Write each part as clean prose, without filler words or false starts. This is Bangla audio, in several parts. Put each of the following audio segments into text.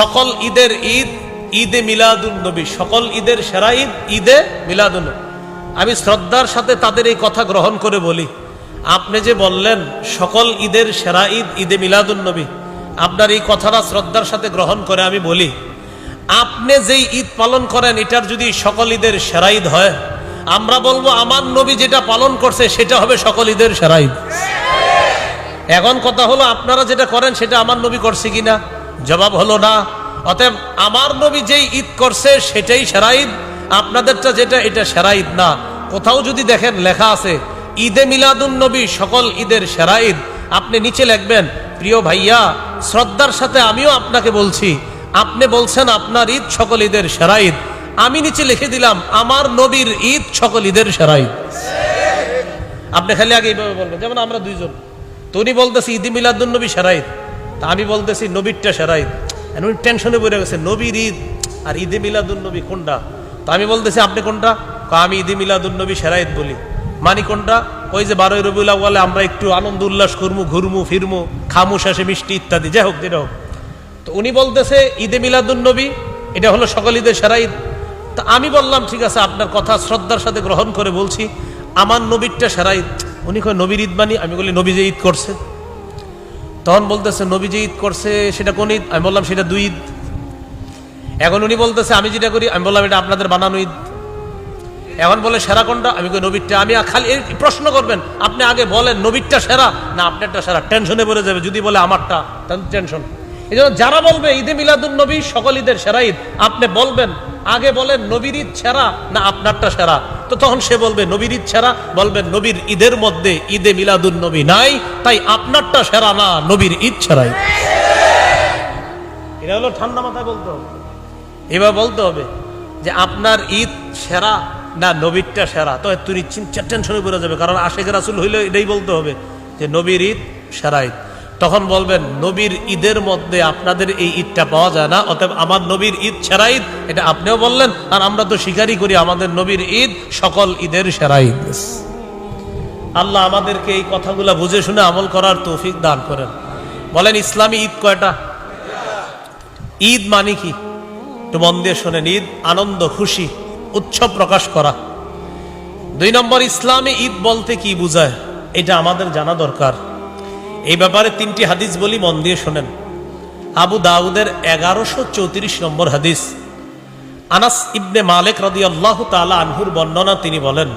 সকল ঈদের ঈদ ঈদে মিলাদুন নবী, সকল ঈদের সেরা ঈদ ঈদে মিলাদুন নবী। আমি শ্রদ্ধার সাথে তাদের এই কথা গ্রহণ করে বলি, আপনি যে বললেন সকল ঈদের সেরা ঈদ ঈদে মিলাদুন নবী, আপনার এই কথাটা শ্রদ্ধার সাথে গ্রহণ করে আমি বলি, আপনি যেই ঈদ পালন করেন এটার যদি সকল ঈদের সেরা ঈদ হয়, আমরা বলবো আমার নবী যেটা পালন করছে সেটা হবে সকল ঈদের সেরা ঈদ। এখন কথা হলো আপনারা যেটা করেন সেটা আমার নবী করছে কিনা, জবাব হলো না। অতএব আমার নবী যেই ঈদ করছে সেটাই সেরা ঈদ, আপনাদেরটা যেটা এটা সেরা ঈদ না। কোথাও যদি দেখেন লেখা আছে ঈদে মিলাদুন নবী সকল ঈদের সেরা ঈদ, আপনি নিচে লিখবেন প্রিয় ভাইয়া শ্রদ্ধার সাথে আমিও আপনাকে বলছি, আপনি বলছেন আপনার ঈদ সকল ঈদের সেরা ঈদ, আমি নিচে লিখে দিলাম আমার নবীর ঈদ সকল ঈদের সেরা ঈদ। আপনি খালি আগে এইভাবে বলবেন, যেমন আমরা দুইজন, তো উনি বলতেছি ঈদে মিলাদুন নবী সেরা ঈদ, তা আমি বলতেছি নবীরটা সেরা ঈদ। উনি টেনশনে পড়ে গেছে, নবীর ঈদ আর ঈদে মিলাদুন নবী কোনটা? তো আমি বলতেছি আপনি কোনটা? আমি ঈদে মিলাদুন নবী সেরা ঈদ বলি। মানি কোনটা? ওই যে 12ই রবিউল আউয়ালে আমরা একটু আনন্দ উল্লাস করবো, ঘুরমু ফিরমু, খামু শেষে মিষ্টি ইত্যাদি, যাই হোক যেটা হোক। তো উনি বলতেছে ঈদে মিলাদুন নবী এটা হলো সকল ঈদের সেরা ঈদ। তা আমি বললাম ঠিক আছে, আপনার কথা শ্রদ্ধার সাথে গ্রহণ করে বলছি আমার নবীরটা সেরা ঈদ। উনি কয় নবীর ঈদ মানি? আমি বলি নবী যে ঈদ করছে। তখন বলতেছে নবী যে ঈদ করছে সেটা কোন ঈদ? আমি বললাম সেটা 2 ঈদ। এখন উনি বলতেছে আমি যেটা করি, আমি বললাম এটা আপনাদের বানানো ঈদ। এখন বলে সেরা কোনটা? আমি কই নবীরটা। আমি খালি প্রশ্ন করবেন, আপনি আগে বলেন নবীরটা সেরা না আপনারটা সেরা, টেনশনে পড়ে যাবে। যদি বলে আমারটা তাহলে টেনশন। এই জন্য যারা বলবে ঈদে মিলাদুন নবী সকল ঈদের সেরা ঈদ, আপনি বলবেন আগে বলেন নবীর ঈদ সেরা না আপনারটা সেরা। তো তখন সে বলবে নবীর ঈদ সেরা, বলবেন নবীর ঈদের মধ্যে ঈদে মিলাদুন নবী নাই, তাই আপনারটা সেরা না, নবীর ঈদ সেরা ঈদ। এটা হলো ঠান্ডা মাথায় বলতে হবে। এবার বলতে হবে যে আপনার ঈদ সেরা না নবীরটা সেরা, তো তুই টেনশনে পড়ে যাবে। কারণ আশিক রাসূল হইলে এটাই বলতে হবে যে নবীর ঈদ সেরা ঈদ। তখন বলবেন নবীর ঈদের মধ্যে আপনাদের এই ঈদটা পাওয়া যায় না, অতএব আমার নবীর ঈদ সেরা ঈদ, এটা আপনিও বললেন। আর আমরা তো স্বীকারই করি আমাদের নবীর ঈদ সকল ঈদের সেরা ঈদ। আল্লাহ আমাদেরকে এই কথাগুলো বুঝে শুনে আমল করার তৌফিক দান করেন। বলেন ইসলামী ঈদ কয়টা? ঈদ মানে কি একটু মন দিয়ে শোনেন। ঈদ আনন্দ, খুশি, উৎসব প্রকাশ করা। 2 নম্বর ইসলামী ঈদ বলতে কি বুঝায় এটা আমাদের জানা দরকার। এই ব্যাপারে 3টি হাদিস বলি, মন দিয়ে শোনেন। আবু দাউদের 1134 নম্বর হাদিস, আনাস ইবনে মালিক রাদিয়াল্লাহু তাআলা আনহুর বর্ণনা, তিনি বলেন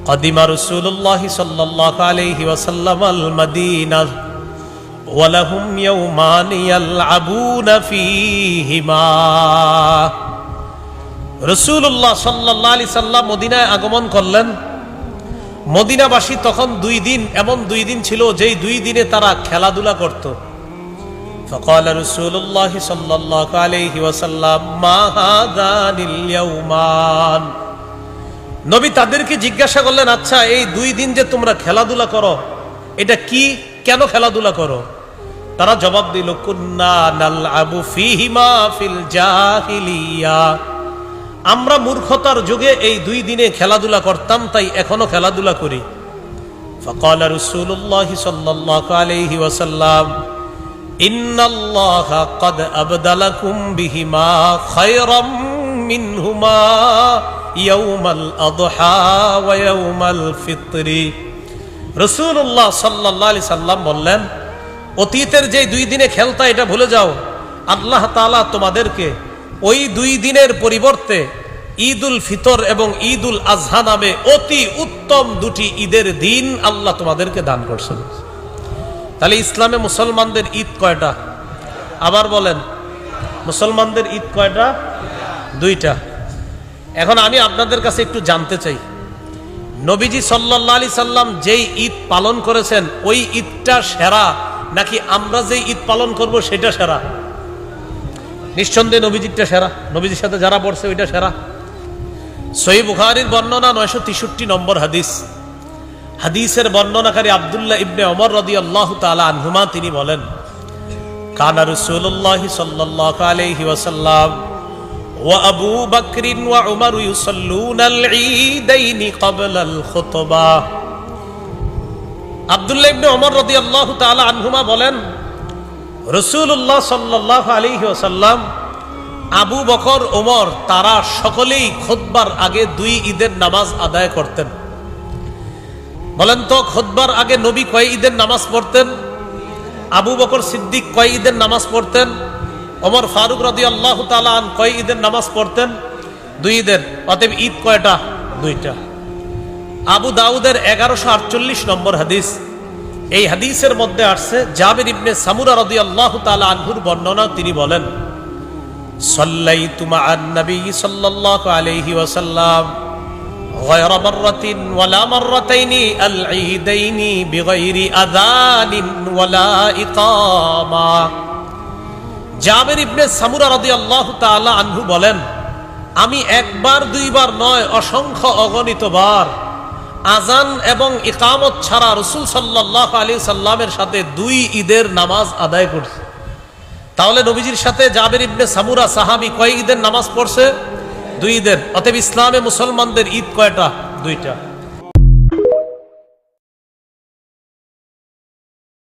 কদিমা রাসূলুল্লাহ সাল্লাল্লাহু আলাইহি ওয়াসাল্লাম আল মাদিনা ওয়া লাহুম ইয়াওমান ইয়ালআবুনা ফীহিমা। রাসূলুল্লাহ সাল্লাল্লাহু আলাইহি সাল্লাম মদিনায় আগমন করলেন। মদিনাবাসী তখন 2 দিন, এমন 2 দিন ছিল যেই 2 দিনে তারা খেলাধুলা করত। فقال رسول الله صلى الله عليه وسلم ما هذان اليومان। নবী তাদেরকে জিজ্ঞাসা করলেন আচ্ছা এই 2 দিন যে তোমরা খেলাধুলা করো এটা কি, কেন খেলাধুলা করো? তারা জবাব দিল কুন্না নালআবু ফীহিমা ফিল জাহিলিয়া, আমরা মূর্খতার যুগে এই 2 দিনে খেলাধুলা করতাম, তাই এখনো খেলাধুলা করি। ফাকালা রাসূলুল্লাহ সাল্লাল্লাহু আলাইহি ওয়াসাল্লাম ইন্নাল্লাহা ক্বাদ আবদালাকুম বিহিমা খায়রাম মিনহুমা ইয়াউমাল আযহা ওয়া ইয়াউমাল ফিতরি। রাসূলুল্লাহ সাল্লাল্লাহু আলাইহি সাল্লাম বললেন অতীতের যে 2 দিনে খেলতা এটা ভুলে যাও, আল্লাহ তাআলা তোমাদেরকে ওই 2 দিনের পরিবর্তে ঈদুল ফিতর এবং ঈদুল আজহা নামে অতি উত্তম 2টি ঈদের দিন আল্লাহ তোমাদেরকে দান করছেন। তাহলে ইসলামে মুসলমানদের ঈদ কয়টা? আবার বলেন মুসলমানদের ঈদ কয়টা? 2টা। এখন আমি আপনাদের কাছে একটু জানতে চাই, নবীজি সাল্লাল্লাহু আলাইহি সাল্লাম যেই ঈদ পালন করেছেন ওই ঈদটা সেরা নাকি আমরা যেই ঈদ পালন করব সেটা সেরা? নিঃসন্দেহে নবীজিরটা সেরা, নবীজির সাথে যারা পড়ছে ওইটা সেরা। সহিহ বুখারীর বর্ণনা 963 নম্বর হাদিস, হাদিসের বর্ণনাকারী আব্দুল্লাহ ইবনে ওমর রাদিয়াল্লাহু তাআলা আনহুমা, তিনি বলেন কানা রাসূলুল্লাহ সাল্লাল্লাহু আলাইহি ওয়াসাল্লাম ওয়া আবু বকর ওয়া উমর ইউসাল্লুনাল ঈদাইনি ক্বাবলাল খুতবাহ। আব্দুল্লাহ ইবনে ওমর রাদিয়াল্লাহু তাআলা আনহুমা বলেন রাসূলুল্লাহ সাল্লাল্লাহু আলাইহি ওয়াসাল্লাম, আবু বকর, ওমর তারা সকলেই খুতবার আগে 2 ঈদের নামাজ আদায় করতেন। বলেন তো খুতবার আগে নবী কয় ঈদের নামাজ পড়তেন? আবু বকর সিদ্দিক কয় ঈদের নামাজ পড়তেন? ওমর ফারুক রাদিয়াল্লাহু তাআলা আন কয় ঈদের নামাজ পড়তেন? 2 ঈদের। অতএব ঈদ কয়টা? 2টা। আবু দাউদের 1148 নম্বর হাদিস। এই হাদিসের মধ্যে আসছে জাবির ইবনে সামুরা রাদিয়াল্লাহু তাআলা আনহুর বর্ণনা। তিনি বলেন, সাল্লাইতু মা'আন নবী সাল্লাল্লাহু আলাইহি ওয়াসাল্লাম গায়রা মাররাতিন ওয়ালা মাররাতাইনি আল ঈদাইনি বিগাইরি আযানিন ওয়ালা ইকামা। জাবির ইবনে সামুরা রাদিয়াল্লাহু তাআলা আনহু বলেন, আমি একবার দুইবার নয়, অসংখ্য অগণিত বার আজান এবং ইকামত ছাড়া রাসূল সাল্লাল্লাহু আলাইহি সাল্লামের সাথে 2 ঈদের নামাজ আদায় করছি। তাহলে নবীজির সাথে জাবির ইবনে সামুরা সাহাবী কয় ঈদের নামাজ পড়ছে? 2 ঈদের। অতএব ইসলামে মুসলমানদের ঈদ কয়টা? 2টা।